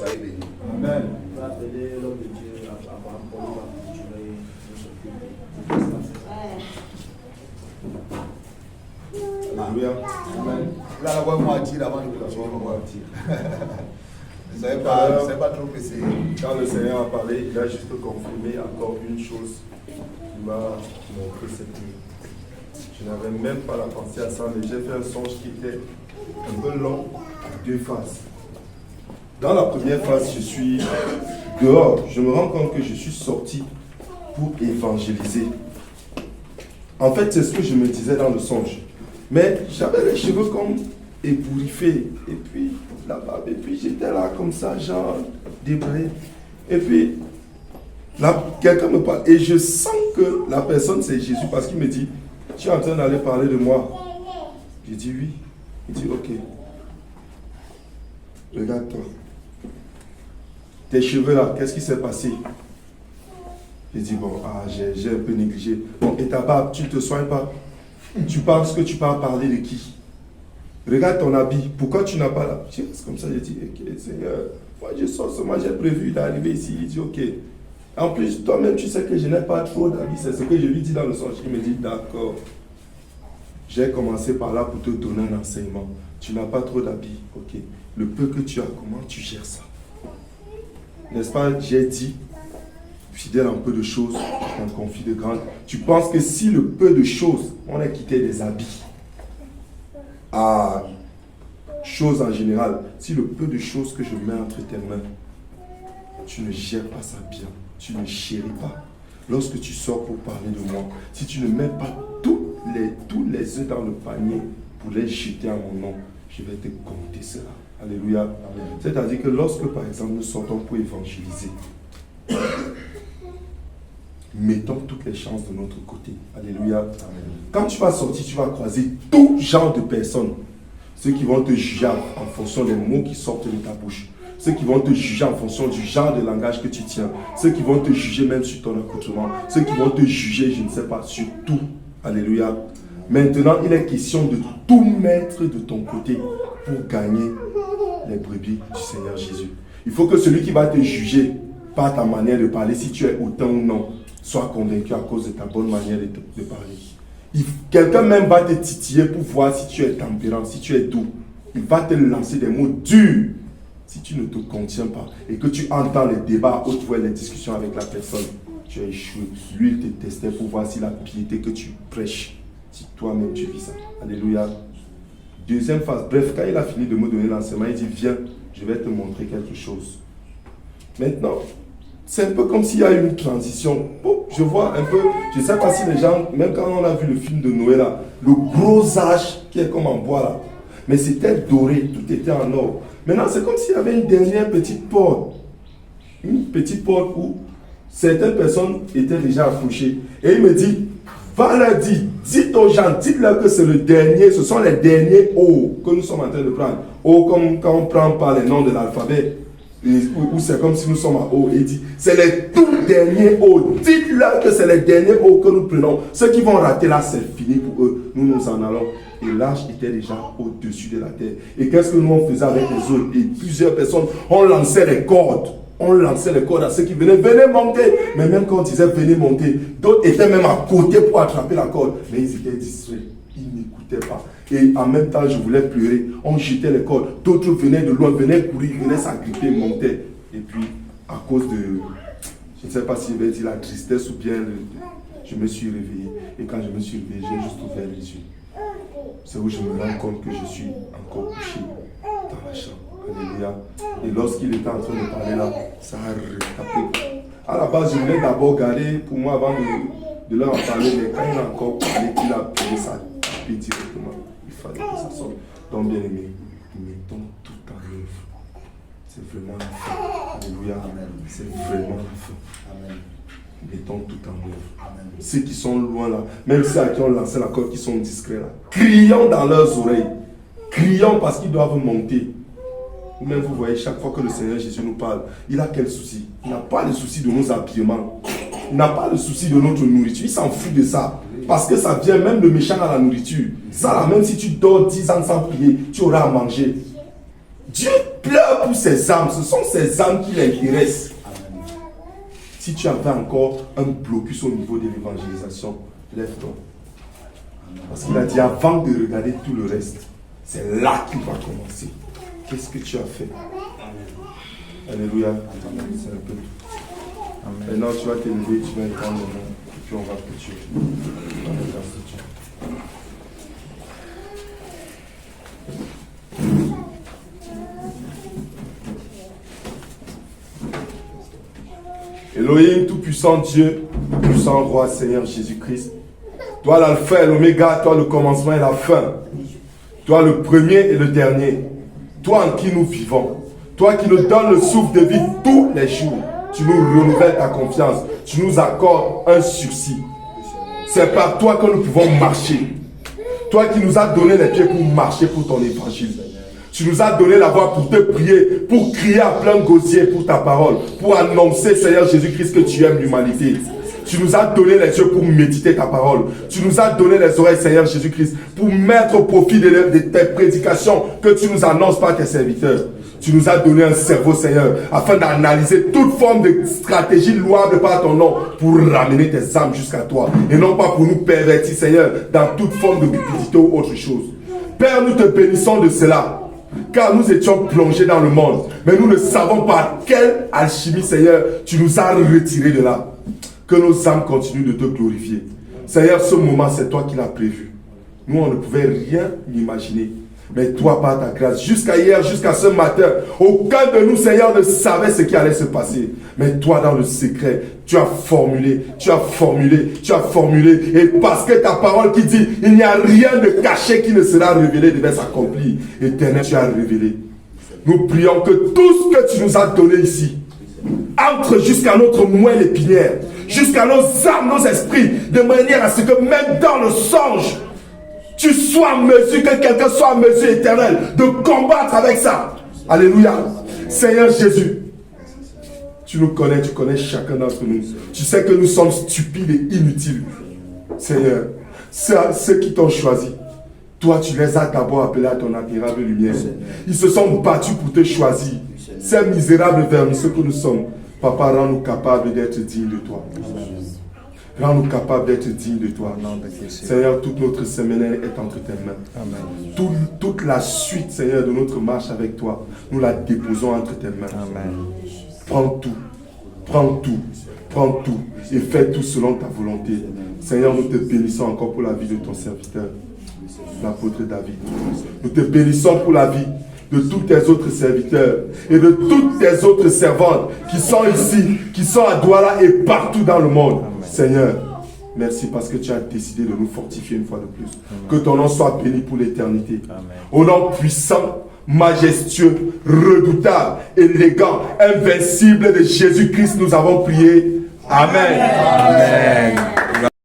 Soyez bénis. Amen. On va appeler l'homme de Dieu Abraham pour nous cultiver nos Alléluia. Amen. Là, la voix moitié avant de continuer. Vous n'avez pas trop pressé. Quand le Seigneur a parlé, il a juste confirmé encore une chose qui m'a montré cette nuit. Je n'avais même pas la pensée à ça, mais j'ai fait un songe qui était un peu long, à deux phases. Dans la première phase, je suis dehors. Je me rends compte que je suis sorti pour évangéliser. En fait, c'est ce que je me disais dans le songe. Mais j'avais les cheveux comme ébouriffés. Et puis, la barbe. Et puis, j'étais là comme ça, genre, débrayé. Et puis, là, quelqu'un me parle. Et je sens que la personne, c'est Jésus. Parce qu'il me dit, tu es en train d'aller parler de moi. J'ai dit oui. Il dit, ok. Regarde-toi. Tes cheveux là, qu'est-ce qui s'est passé? J'ai dit, bon, j'ai un peu négligé. Bon, et ta barbe, tu ne te soignes pas? Tu penses que tu peux parler de qui? Regarde ton habit. Pourquoi tu n'as pas là? C'est comme ça, j'ai dit, ok, Seigneur, moi je sors seulement, j'ai prévu d'arriver ici. Il dit, ok. En plus, toi-même, tu sais que je n'ai pas trop d'habits. C'est ce que je lui dis dans le songe. Il me dit, d'accord. J'ai commencé par là pour te donner un enseignement. Tu n'as pas trop d'habits, ok. Le peu que tu as, comment tu gères ça? N'est-ce pas, j'ai dit, fidèle en peu de choses, on confie de grandes. Tu penses que si le peu de choses, on a quitté des habits à choses en général, si le peu de choses que je mets entre tes mains, tu ne gères pas ça bien, tu ne chéris pas. Lorsque tu sors pour parler de moi, si tu ne mets pas tous les œufs dans le panier pour les jeter à mon nom, je vais te compter cela. Alléluia. C'est-à-dire que lorsque, par exemple, nous sortons pour évangéliser, mettons toutes les chances de notre côté. Alléluia. Amen. Quand tu vas sortir, tu vas croiser tout genre de personnes. Ceux qui vont te juger en fonction des mots qui sortent de ta bouche. Ceux qui vont te juger en fonction du genre de langage que tu tiens. Ceux qui vont te juger même sur ton accoutrement. Ceux qui vont te juger, je ne sais pas, sur tout. Alléluia. Maintenant, il est question de tout mettre de ton côté pour gagner les brebis du Seigneur Jésus. Il faut que celui qui va te juger par ta manière de parler, si tu es autant ou non, sois convaincu à cause de ta bonne manière de parler. Quelqu'un même va te titiller pour voir si tu es tempérant, si tu es doux. Il va te lancer des mots durs si tu ne te contiens pas et que tu entends les débats, haute voix, les discussions avec la personne. Tu as échoué. Lui, il te testait pour voir si la piété que tu prêches, si toi-même tu vis ça. Alléluia. Deuxième phase. Bref, quand il a fini de me donner l'enseignement, il dit, viens, je vais te montrer quelque chose. Maintenant, c'est un peu comme s'il y a eu une transition. Bon, je vois un peu, je ne sais pas si les gens, même quand on a vu le film de Noé là, le gros arche qui est comme en bois là, mais c'était doré, tout était en or. Maintenant, c'est comme s'il y avait une dernière petite porte. Une petite porte où certaines personnes étaient déjà accrochées. Et il me dit, va leur dire, dites aux gens, dites-leur que c'est le dernier, ce sont les derniers O que nous sommes en train de prendre. O comme quand on prend par les noms de l'alphabet. Ou c'est comme si nous sommes à O. Il dit, c'est les tout derniers O. Dites-leur que c'est les derniers O que nous prenons. Ceux qui vont rater là, c'est fini pour eux. Nous nous en allons. Et l'arche était déjà au-dessus de la terre. Et qu'est-ce que nous on faisait avec les autres? Et plusieurs personnes, on lançait les cordes. On lançait les cordes à ceux qui venaient. Venez monter. Mais même quand on disait venez monter, d'autres étaient même à côté pour attraper la corde. Mais ils étaient distraits. Ils n'écoutaient pas. Et en même temps, je voulais pleurer. On jetait les cordes. D'autres venaient de loin, venaient courir, venaient s'agripper, montaient. Et puis, à cause de, je ne sais pas si je vais dire la tristesse ou bien, je me suis réveillé. Et quand je me suis réveillé, j'ai juste ouvert les yeux. C'est où je me rends compte que je suis encore couché dans la chambre. Alléluia. Et lorsqu'il était en train de parler là, ça a retapé. À la base, je voulais d'abord garder pour moi avant de leur en parler. Mais quand il a encore parlé, qu'il a payé ça directement. Il fallait que ça sorte. Donc, bien aimé, mettons tout en œuvre. C'est vraiment la fin. Alléluia. C'est vraiment la fin. Amen. Mettons tout en œuvre. Amen. Ceux qui sont loin là, même ceux à qui on lancé la corde, qui sont discrets là, crions dans leurs oreilles. Crions parce qu'ils doivent monter. Ou même vous voyez, chaque fois que le Seigneur Jésus nous parle, il a quel souci? Il n'a pas le souci de nos habillements. Il n'a pas le souci de notre nourriture. Il s'en fout de ça. Parce que ça vient même le méchant à la nourriture. Ça là, même si tu dors 10 ans sans prier, tu auras à manger. Dieu pleure pour ces âmes. Ce sont ces âmes qui l'intéressent. Si tu avais encore un blocus au niveau de l'évangélisation, lève-toi. Parce qu'il a dit avant de regarder tout le reste, c'est là qu'il va commencer. Qu'est-ce que tu as fait? Alléluia. C'est un peu tout. Maintenant, tu vas t'élever, tu vas étendre les mains, et puis on va clôturer. Dans la grâce de Dieu. Elohim, tout-puissant Dieu, tout-puissant Roi, Seigneur Jésus-Christ, toi l'alpha et l'oméga, toi le commencement et la fin, toi le premier et le dernier, toi en qui nous vivons, toi qui nous donnes le souffle de vie tous les jours, tu nous renouvelles ta confiance, tu nous accordes un sursis. C'est par toi que nous pouvons marcher. Toi qui nous as donné les pieds pour marcher pour ton évangile. Tu nous as donné la voix pour te prier, pour crier à plein gosier pour ta parole, pour annoncer, Seigneur Jésus-Christ, que tu aimes l'humanité. Tu nous as donné les yeux pour méditer ta parole. Tu nous as donné les oreilles, Seigneur Jésus-Christ, pour mettre au profit de tes prédications que tu nous annonces par tes serviteurs. Tu nous as donné un cerveau, Seigneur, afin d'analyser toute forme de stratégie louable par ton nom pour ramener tes âmes jusqu'à toi. Et non pas pour nous pervertir, Seigneur, dans toute forme de cupidité ou autre chose. Père, nous te bénissons de cela. Car nous étions plongés dans le monde. Mais nous ne savons pas quelle alchimie, Seigneur, tu nous as retirés de là. Que nos âmes continuent de te glorifier. Seigneur, ce moment, c'est toi qui l'as prévu. Nous, on ne pouvait rien imaginer. Mais toi, par ta grâce, jusqu'à hier, jusqu'à ce matin, aucun de nous, Seigneur, ne savait ce qui allait se passer. Mais toi, dans le secret, tu as formulé, tu as formulé, tu as formulé. Et parce que ta parole qui dit, il n'y a rien de caché qui ne sera révélé, devait s'accomplir. Éternel, tu as révélé. Nous prions que tout ce que tu nous as donné ici, entre jusqu'à notre moelle épinière, jusqu'à nos âmes, nos esprits, de manière à ce que même dans le songe, tu sois en mesure, que quelqu'un soit en mesure éternelle de combattre avec ça. Alléluia. Seigneur Jésus, tu nous connais, tu connais chacun d'entre nous. Tu sais que nous sommes stupides et inutiles. Seigneur, ceux qui t'ont choisi, toi tu les as d'abord appelés à ton admirable lumière. Ils se sont battus pour te choisir. Ces misérables vermisseux que nous sommes, Papa, rends-nous capables d'être dignes de toi. Rends-nous capables d'être dignes de toi. Seigneur, toute notre semaine est entre tes mains. Amen. Toute la suite, Seigneur, de notre marche avec toi, nous la déposons entre tes mains. Amen. Prends tout. Prends tout. Prends tout. Et fais tout selon ta volonté. Seigneur, nous te bénissons encore pour la vie de ton serviteur, l'apôtre David. Nous te bénissons pour la vie de tous tes autres serviteurs et de toutes tes autres servantes qui sont ici, qui sont à Douala et partout dans le monde. Amen. Seigneur, merci parce que tu as décidé de nous fortifier une fois de plus. Amen. Que ton nom soit béni pour l'éternité. Au nom puissant, majestueux, redoutable, élégant, invincible de Jésus-Christ, nous avons prié. Amen. Amen. Amen.